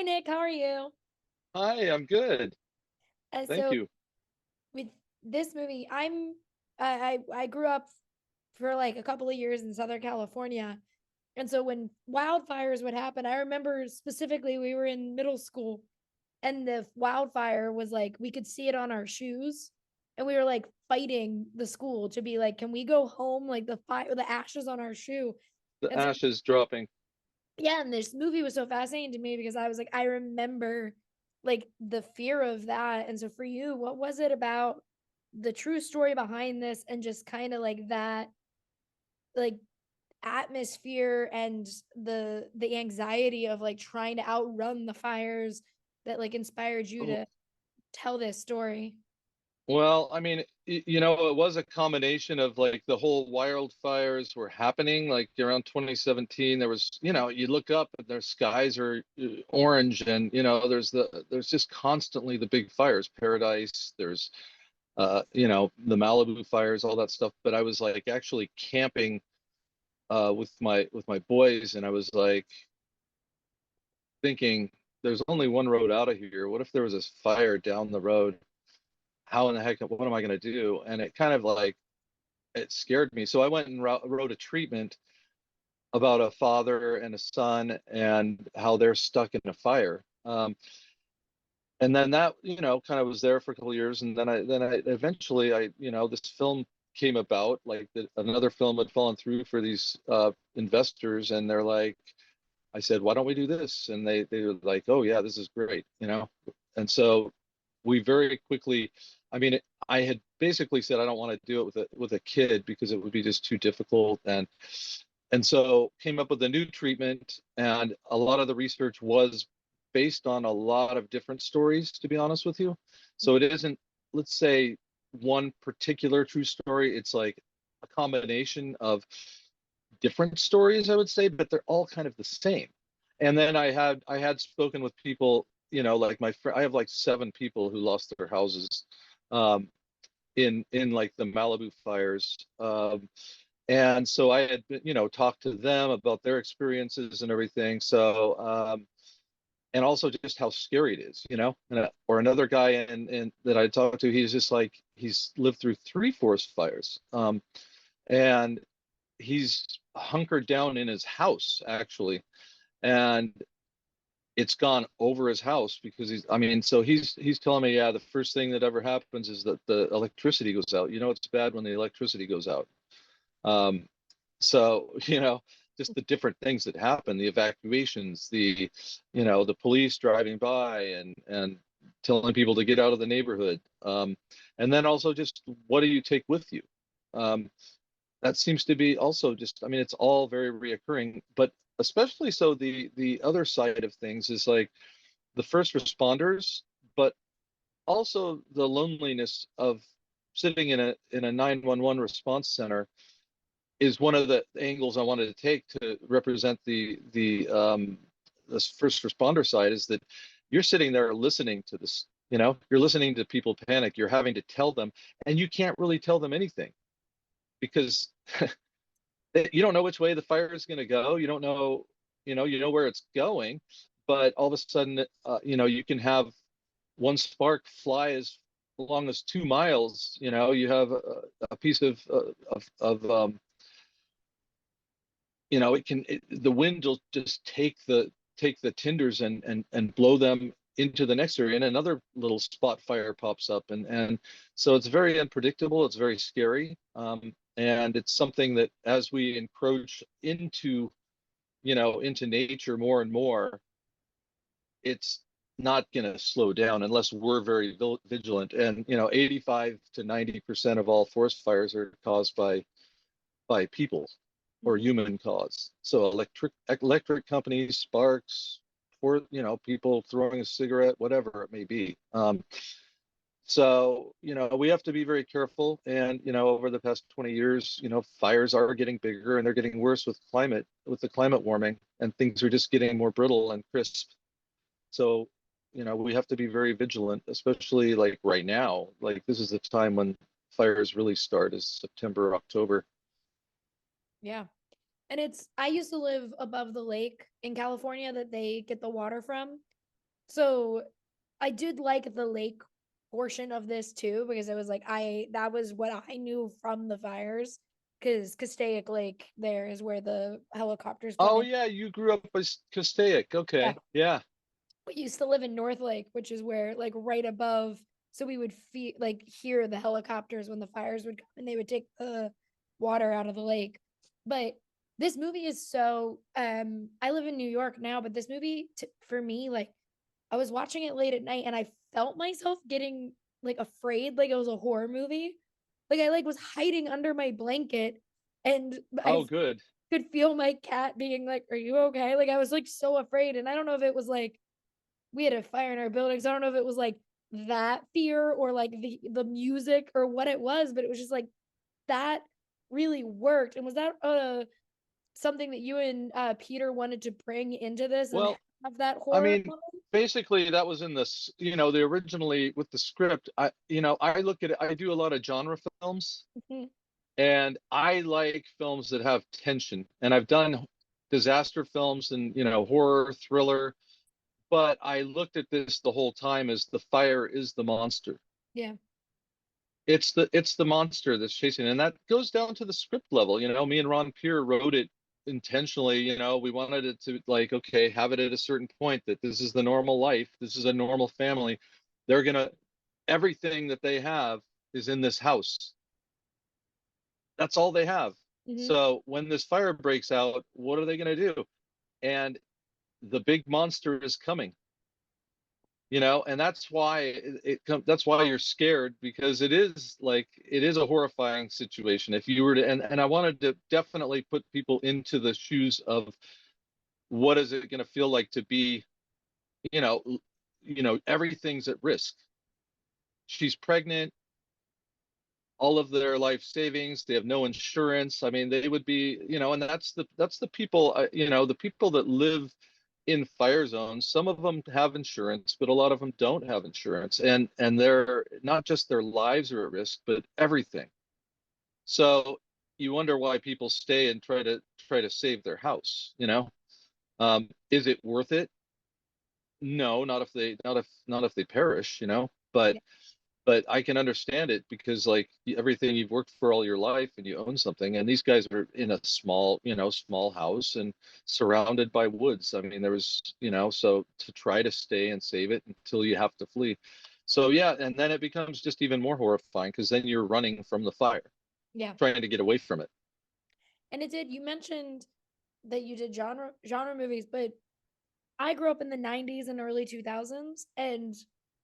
Nick. How are you? Hi, I'm good. Thank So you. with this movie, I grew up for like a couple of years in Southern California. And so when wildfires would happen, I remember specifically we were in middle school and the wildfire was like we could see it on our shoes and we were like fighting the school to be like, can we go home? Like the ashes on our shoe. The And so ashes dropping. yeah, and this movie was so fascinating to me because I was like, I remember like the fear of that. And so for you, what was it about the true story behind this and just kind of like that like atmosphere and the anxiety of like trying to outrun the fires that like inspired you Oh, to tell this story? well, I mean, it was a combination of like the whole wildfires were happening like around 2017. There was, you look up and their skies are orange and, there's just constantly the big fires, Paradise, there's the Malibu fires, all that stuff. But I was like actually camping with my boys and I was like thinking there's only one road out of here. What if there was this fire down the road? How in the heck, what am I going to do? And it kind of like, it scared me. So I went and wrote a treatment about a father and a son and how they're stuck in a fire. And then that, kind of was there for a couple of years. And then I eventually, this film came about, like another film had fallen through for these investors. And they're like, I said, why don't we do this? And they were like, oh yeah, this is great. And so we very quickly, I mean, I had basically said I don't want to do it with a kid because it would be just too difficult. And so came up with a new treatment, and a lot of the research was based on a lot of different stories, to be honest with you. So it isn't, let's say, one particular true story. It's like a combination of different stories, I would say, but they're all kind of the same. And then I had spoken with people, like my friend. I have like 7 people who lost their houses um, in like the Malibu fires. And so I had talked to them about their experiences and everything. So and also just how scary it is. Or another guy in that I talked to, he's just like he's lived through 3 forest fires. And he's hunkered down in his house actually, and it's gone over his house because so he's telling me, yeah, the first thing that ever happens is that the electricity goes out. It's bad when the electricity goes out. um so just the different things that happen, the evacuations, the police driving by and telling people to get out of the neighborhood. And then also just what do you take with you? um that seems to be also just, I mean, it's all very reoccurring, but especially so the other side of things is like the first responders, but also the loneliness of sitting in a 911 response center is one of the angles I wanted to take to represent this first responder side, is that you're sitting there listening to this, you're listening to people panic, you're having to tell them, and you can't really tell them anything because you don't know which way the fire is going to go. You don't know, you know where it's going, but all of a sudden, you can have one spark fly as long as 2 miles. You have a piece of the wind will just take the tinders and blow them into the next area, and another little spot fire pops up, and so it's very unpredictable, it's very scary. And it's something that as we encroach into nature more and more, it's not going to slow down unless we're very vigilant. And 85 to 90% of all forest fires are caused by people or Mhm. human cause. So electric companies, sparks, or people throwing a cigarette, whatever it may be. So we have to be very careful. And over the past 20 years, fires are getting bigger and they're getting worse with the climate warming, and things are just getting more brittle and crisp. So we have to be very vigilant, especially like right now. Like this is the time when fires really start, is September, October. Yeah. And I used to live above the lake in California that they get the water from. So I did like the lake portion of this too, because it was like that was what I knew from the fires. Because Castaic Lake there is where the helicopters come Oh in. yeah, you grew up as Castaic. Yeah. Okay. Yeah. We used to live in North Lake, which is where like right above, so we would hear the helicopters when the fires would come and they would take the water out of the lake. But this movie is so I live in New York now, but this movie for me, like, I was watching it late at night and I felt myself getting like afraid, like it was a horror movie. Like I like was hiding under my blanket and Oh, I good. could feel my cat being like, "Are you okay?" Like I was like so afraid, and I don't know if it was like we had a fire in our buildings. I don't know if it was like that fear or like the music or what it was, but it was just like that really worked. And was that something that you and Peter wanted to bring into this and Well, have that I horror mean, basically that was in this, the originally with the script, I look at it, I do a lot of genre films, moment? and I like films that have tension. And I've done disaster films and, horror, thriller, but I looked at this the whole time as the fire is the monster. Yeah. It's the monster that's chasing, and that goes down to the script level. Me and Ron Peer wrote it intentionally. We wanted it to, like, okay, have it at a certain point that this is the normal life, this is a normal family. They're gonna Everything that they have is in this house. That's all they have. Mm-hmm. So when this fire breaks out, what are they gonna do? And the big monster is coming. And that's why that's why you're scared, because it is a horrifying situation. If you were to, and I wanted to definitely put people into the shoes of what is it going to feel like to be, you know everything's at risk. She's pregnant, all of their life savings, they have no insurance. I mean, they would be, and that's the people, the people that live in fire zones. Some of them have insurance, but a lot of them don't have insurance, and they're not just their lives are at risk, but everything. So you wonder why people stay and try to save their house. Is it worth it? No, not if they perish. But Yeah. but I can understand it, because like everything you've worked for all your life and you own something, and these guys are in a small house and surrounded by woods. I mean, there was, so to try to stay and save it until you have to flee. So yeah, and then it becomes just even more horrifying, because then you're running from the fire, Yeah. trying to get away from it. And it did. You mentioned that you did genre movies, but I grew up in the 90s and early 2000s, and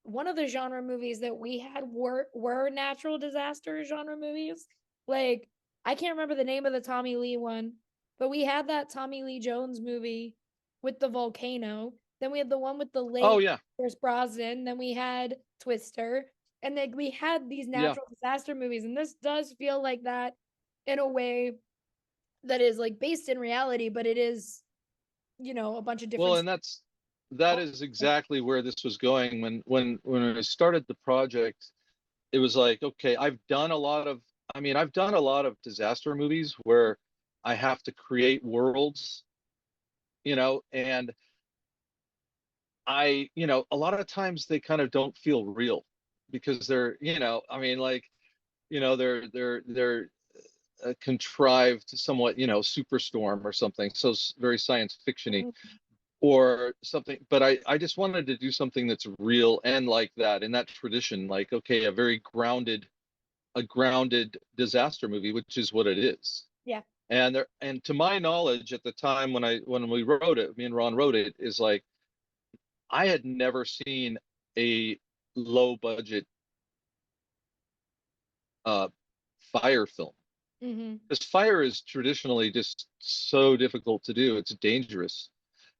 one of the genre movies that we had were natural disaster genre movies. Like, I can't remember the name of the Tommy Lee one, but we had that Tommy Lee Jones movie with the volcano. Then we had the one with the Oh lake, yeah, Pierce Brosnan. Then we had Twister, and then we had these yeah. natural disaster movies. And this does feel like that in a way that is like based in reality, but it is, a bunch of Well, different. and that is exactly where this was going when I started the project. It was like, okay, I've done a lot of disaster movies where I have to create worlds, and a lot of times they kind of don't feel real, because they're, I mean, like, they're contrived somewhat, superstorm or something, so very science fictiony or something. But I just wanted to do something that's real and like that, in that tradition, like, okay, a grounded disaster movie, which is what it is. Yeah. And to my knowledge, at the time when we wrote it, me and Ron wrote it, is like I had never seen a low budget uh, fire film, Mm-hmm. because fire is traditionally just so difficult to do. It's dangerous.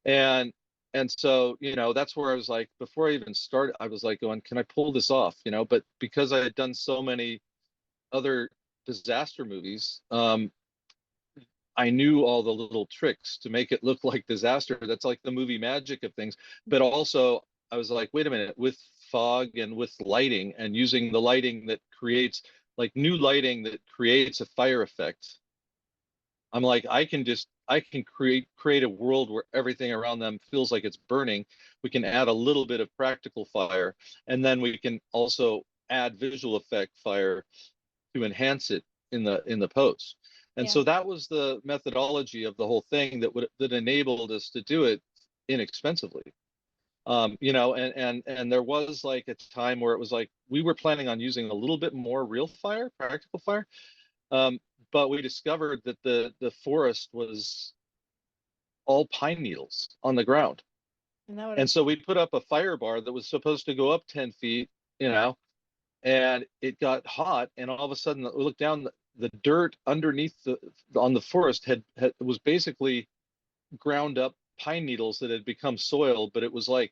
And so, that's where I was like, before I even started, I was like going, can I pull this off? But because I had done so many other disaster movies, I knew all the little tricks to make it look like disaster. That's like the movie magic of things. But also, I was like, wait a minute, with fog and with lighting, and using the lighting that creates, like, new lighting that creates a fire effect. I'm like, I can create a world where everything around them feels like it's burning. We can add a little bit of practical fire, and then we can also add visual effect fire to enhance it in the post. And Yeah. so that was the methodology of the whole thing that enabled us to do it inexpensively. You know, and there was like a time where it was like we were planning on using a little bit more real fire, practical fire, um, but we discovered that the forest was all pine needles on the ground. And that would And have, so we put up a fire bar that was supposed to go up 10 feet, you know, and it got hot. And all of a sudden, we looked down, the dirt underneath on the forest was basically ground up pine needles that had become soil, but it was like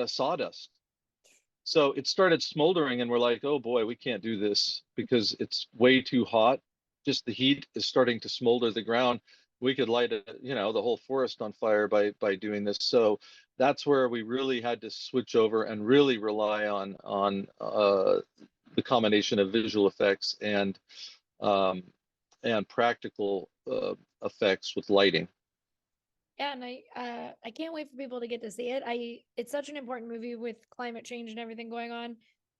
sawdust. So it started smoldering, and we're like, oh boy, we can't do this because it's way too hot. Just the heat is starting to smolder the ground. We could light you know, the whole forest on fire by doing this. So that's where we really had to switch over and really rely on the combination of visual effects um, and practical effects with lighting. yeah, and I can't wait for people to get to see it. It's such an important movie with climate change and everything going on.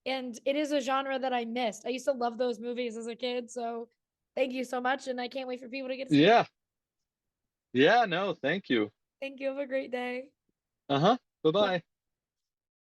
And it is a genre that I missed. I used to love those movies as a kid, so thank you so much, and I can't wait for people to get to see it. Yeah, yeah, no, thank you. Thank you. Have a great day. Uh-huh. Bye-bye.